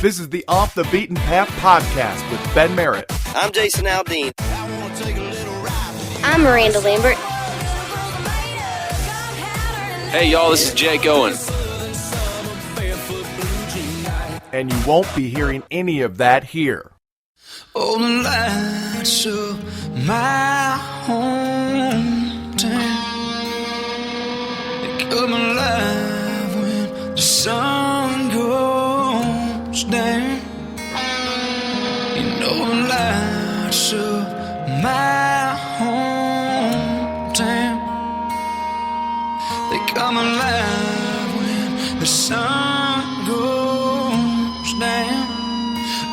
This is the Off the Beaten Path podcast with Ben Merritt. I'm Jason Aldean. I'm Miranda Lambert. Hey y'all, this is Jake Owen. And you won't be hearing any of that here. Oh, the lights of my hometown, they come alive when the sun goes down. You know the lights of my hometown, they come alive when the sun goes down.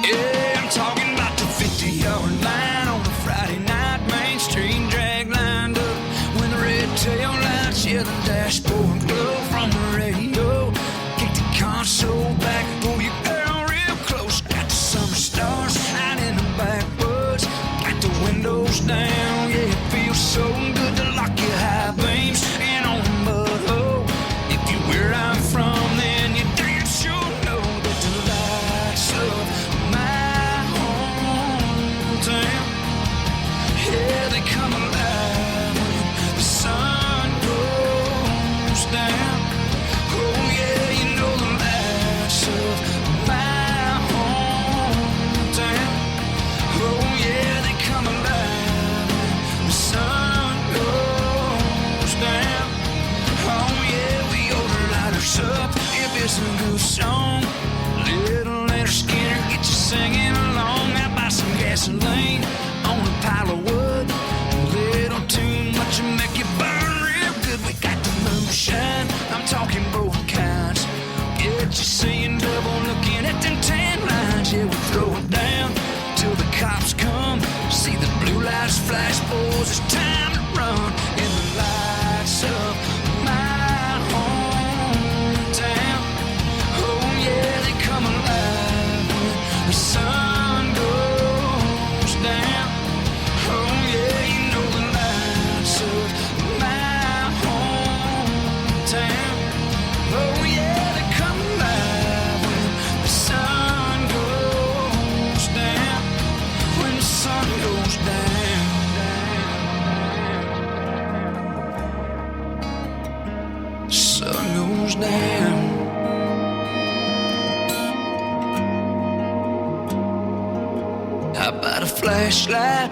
Yeah, I'm talking about the 50-yard line on a Friday night, Main Street drag lined up when the red tail lights, yeah, the dashboard glow from the radio. Kick the console back, pull your girl real close. Got the summer stars out in the backwoods, got the windows down. Yeah, it feels so good to lock your high beams in on the mud hole. If you're where I'm from, then you damn sure know that the lights of my hometown, yeah, they come alive when the sun goes down. Oh yeah, you know the lights of my hometown. Oh yeah, they come alive when the sun goes down. Oh yeah, we go to lighters up if it's a good song. Little Leonard Skinner get you singing along. Now buy some gasoline on a pile of wood. A little too much will make you burn real good. We got the moonshine, I'm talking both kinds. Get you seeing double, looking at them tan lines. Yeah, we throw it down till the cops come. See the blue lights flash, boys, it's time to run. In the lights of my hometown, oh yeah, they come alive when the sun goes down. Oh yeah, you know the lights of my hometown. Oh yeah, they come alive when the sun goes down. When the sun goes down. The sun goes down. How about a flashlight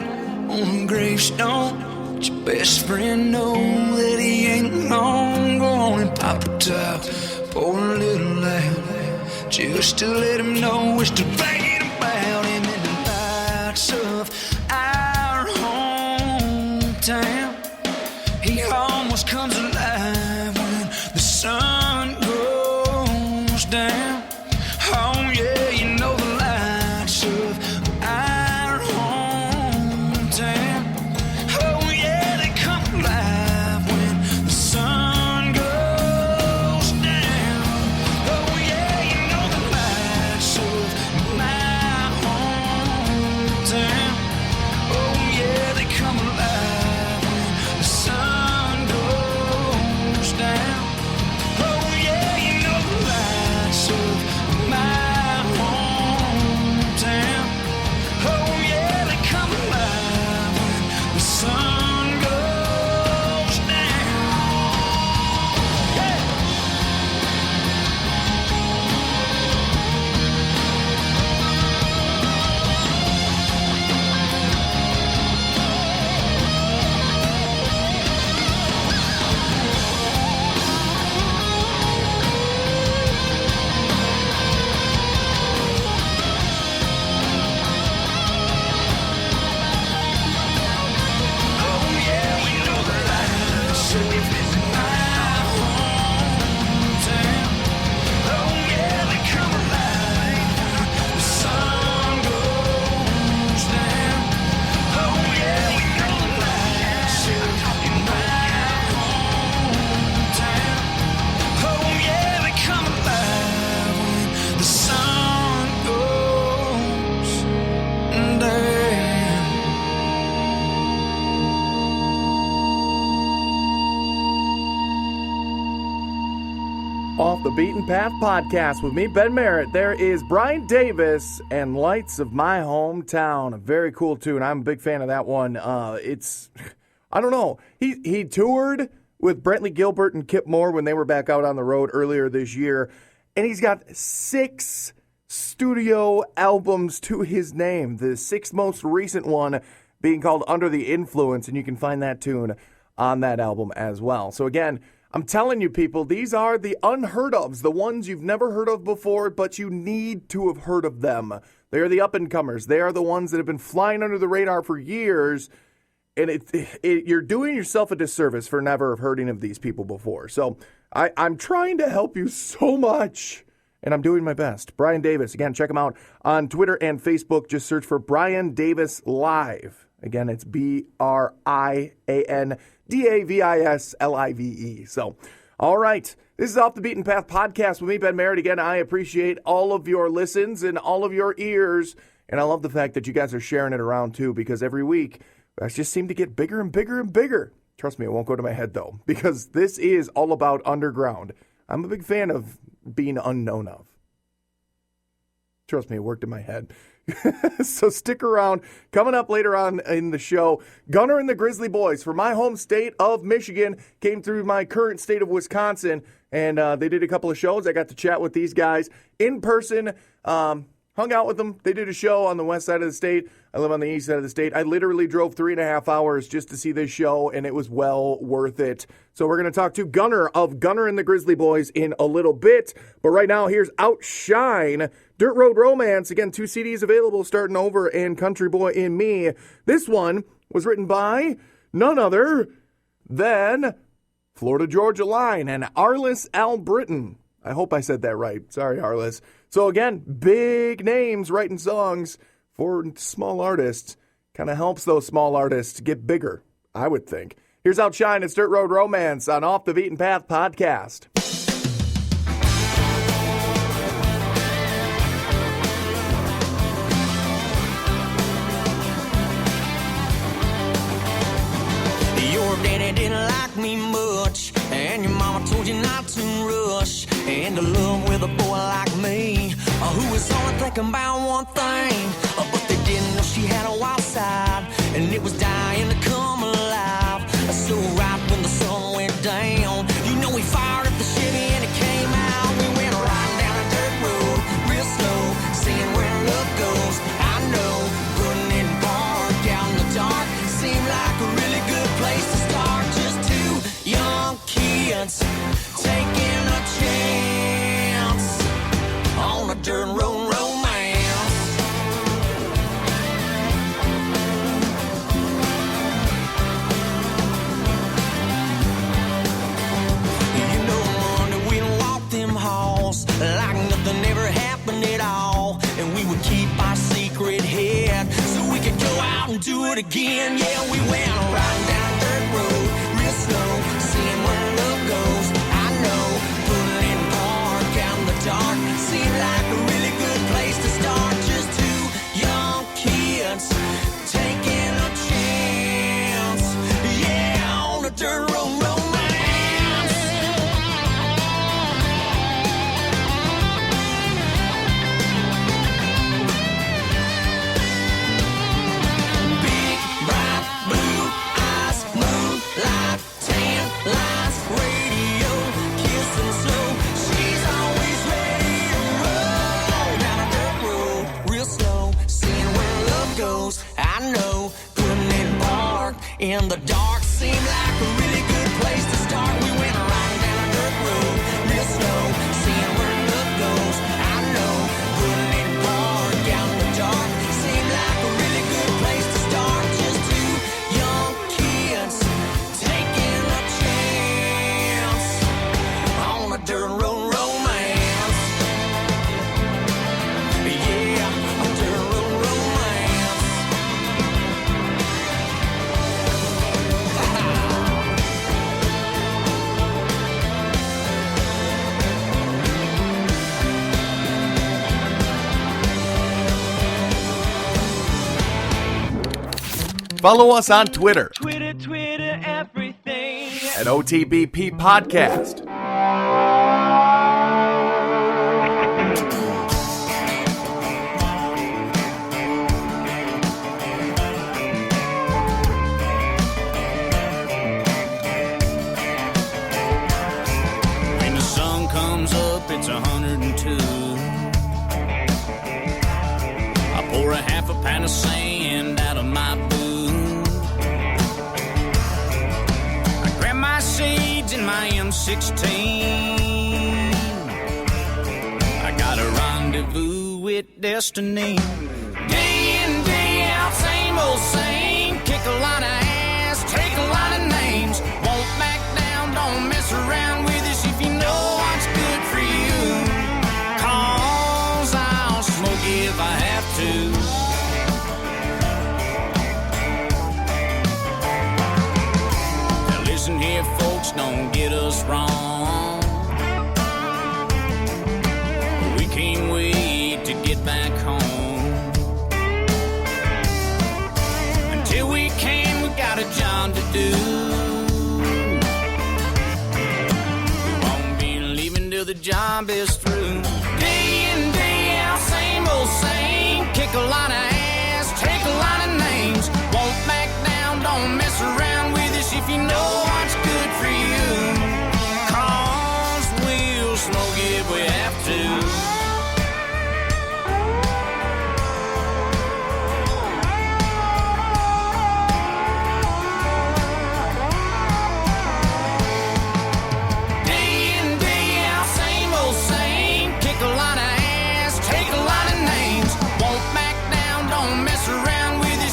on a gravestone? Let your best friend know that he ain't long. Go on and pop a top, pour a little out, just to let him know it's to thinking about him. In the lights of our hometown, he almost comes alive when the sun goes down. Oh yeah, you know the lights of our hometown. Oh yeah, they come alive when the sun goes down. Oh yeah, you know the lights of my hometown. Oh yeah, they come alive when the sun goes down. Oh yeah, you know the lights of Off the Beaten Path podcast with me, Ben Merritt. There is Brian Davis and Lights of My Hometown. A very cool tune. I'm a big fan of that one. I don't know. He toured with Brentley Gilbert and Kip Moore when they were back out on the road earlier this year, and he's got 6 studio albums to his name. The 6th most recent one being called Under the Influence, and you can find that tune on that album as well. So again, I'm telling you people, these are the unheard ofs, the ones you've never heard of before, but you need to have heard of them. They are the up-and-comers. They are the ones that have been flying under the radar for years, and you're doing yourself a disservice for never hearing of these people before. So I'm trying to help you so much, and I'm doing my best. Brian Davis, again, check him out on Twitter and Facebook. Just search for Brian Davis Live. Again, it's BrianDavisLive. So, all right. This is Off the Beaten Path podcast with me, Ben Merritt. Again, I appreciate all of your listens and all of your ears. And I love the fact that you guys are sharing it around, too, because every week, I just seem to get bigger and bigger and bigger. Trust me, it won't go to my head, though, because this is all about underground. I'm a big fan of being unknown of. Trust me, it worked in my head. So stick around. Coming up later on in the show, Gunnar and the Grizzly Boys from my home state of Michigan came through my current state of Wisconsin, and they did a couple of shows. I got to chat with these guys in person, hung out with them. They did a show on the west side of the state. I live on the east side of the state. I literally drove 3.5 hours just to see this show, and it was well worth it. So we're going to talk to Gunnar of Gunnar and the Grizzly Boys in a little bit. But right now, here's Outshine, Dirt Road Romance. Again, 2 CDs available, Starting Over and Country Boy in Me. This one was written by none other than Florida Georgia Line and Arliss L. Britton. I hope I said that right. Sorry, Arliss. So again, big names writing songs for small artists. Kind of helps those small artists get bigger, I would think. Here's Outshine, it's Dirt Road Romance on Off the Beaten Path podcast. Your daddy didn't like me much, and your mama told you not to rush into love with a boy like me, who was only thinking about one thing, but they didn't know she had a wild side, and it was dying to come alive. So right when the sun went down, you know we fired up the Chevy and it came out. We went riding down a dirt road, real slow, seeing where love goes. I know, putting in park out in the dark seemed like a really good place to start. Just 2 young kids taking a chance on a dirt road romance. You know, Monday we'd walk them halls like nothing ever happened at all, and we would keep our secret hid so we could go out and do it again. Yeah, we went riding down dirt road, real slow, seeing where love goes. I know, putting in park out in the dark seemed like a really good place to start. Just 2 young kids taking a chance, yeah, on a dirt road romance. Big, bright, blue eyes, moonlight, tan lines, radio, kissing slow. She's always ready to roll down a dirt road, real slow, seeing where love goes. I know, putting in park in the dark seemed like a really good place to start. We went riding down a dirt road, real slow, seeing where love goes. I know, putting in park out in the dark seemed like a really good place to start. Just 2 young kids taking a chance on a dirt road romance. Yeah, a dirt road romance. Follow us on Twitter Twitter, everything. at OTBP Podcast. half a pound of sand out of my boot. I grabbed my shades and my M16. I got a rendezvous with destiny. Day in, day out, same old same. Kick a lot of ass, take a lot of names. Won't back down, don't mess around with us if you know what's good for you. 'Cause I'll smoke you if I have to. Now listen here, folks, don't get us wrong. We can't wait to get back home. Until we can, we got a job to do. We won't be leaving till the job is through. Day in, day out, same old same. Kick a lot of ass, take a lot of names. Won't back down, don't mess around with us if you know what's good for you. 'Cause we'll smoke if we have to.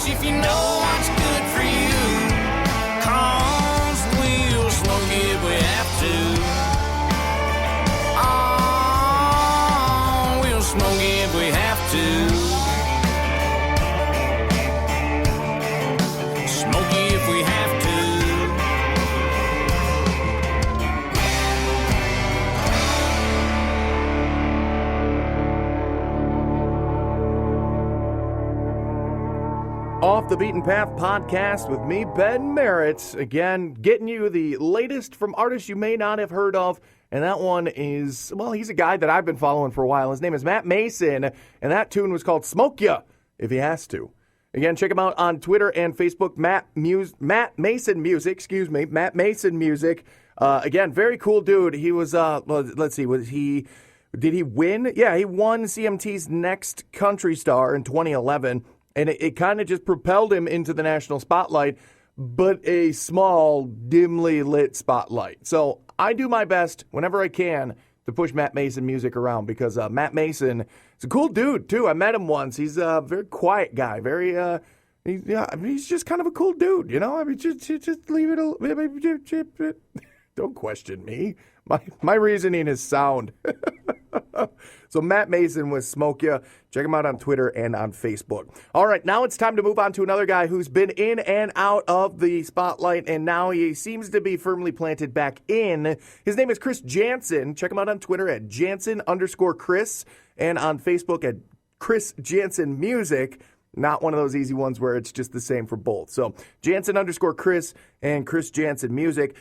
If you know what's good for you, 'cause we'll smoke if we have to. Oh, we'll smoke if we have to. Smoke if we have to. Off the Beaten Path podcast with me, Ben Merritt. Again, getting you the latest from artists you may not have heard of. And that one is, well, he's a guy that I've been following for a while. His name is Matt Mason. And that tune was called Smoke Ya, if he has to. Again, check him out on Twitter and Facebook, Matt Mason Music. Again, very cool dude. He was, well, let's see, did he win? Yeah, he won CMT's Next Country Star in 2011. And it kind of just propelled him into the national spotlight, but a small, dimly lit spotlight. So I do my best whenever I can to push Matt Mason music around because Matt Mason is a cool dude, too. I met him once. He's a very quiet guy, he's just kind of a cool dude, you know? I mean, just leave it alone. Don't question me. My reasoning is sound. So Matt Mason with Smoke Ya. Check him out on Twitter and on Facebook. All right, now it's time to move on to another guy who's been in and out of the spotlight, and now he seems to be firmly planted back in. His name is Chris Jansen. Check him out on Twitter at Jansen_Chris and on Facebook at Chris Jansen Music. Not one of those easy ones where it's just the same for both. So Jansen_Chris and Chris Jansen Music.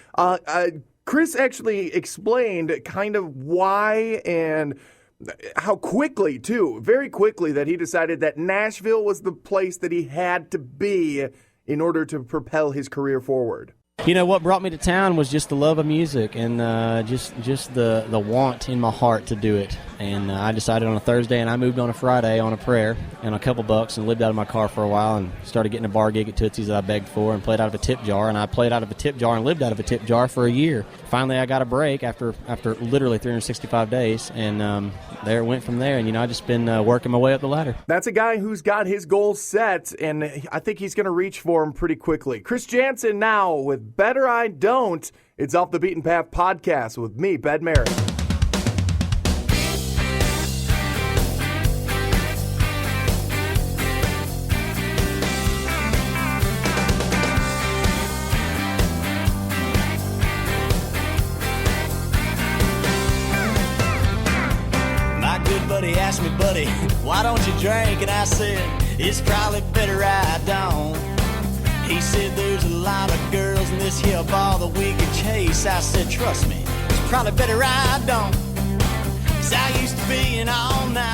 Chris actually explained kind of why and how quickly, too, very quickly, that he decided that Nashville was the place that he had to be in order to propel his career forward. You know, what brought me to town was just the love of music and just the want in my heart to do it. And I decided on a Thursday, and I moved on a Friday on a prayer and a couple bucks and lived out of my car for a while and started getting a bar gig at Tootsie's that I begged for and played out of a tip jar. And I played out of a tip jar and lived out of a tip jar for a year. Finally, I got a break after literally 365 days, and there it went from there. And, you know, I've just been working my way up the ladder. That's a guy who's got his goals set, and I think he's going to reach for them pretty quickly. Chris Jansen now with Better I Don't. It's Off the Beaten Path podcast with me, Ben Merritt. Buddy asked me, buddy, why don't you drink? And I said, it's probably better I don't. He said, there's a lot of girls in this here bar that we could chase. I said, trust me, it's probably better I don't. 'Cause I used to be an all-night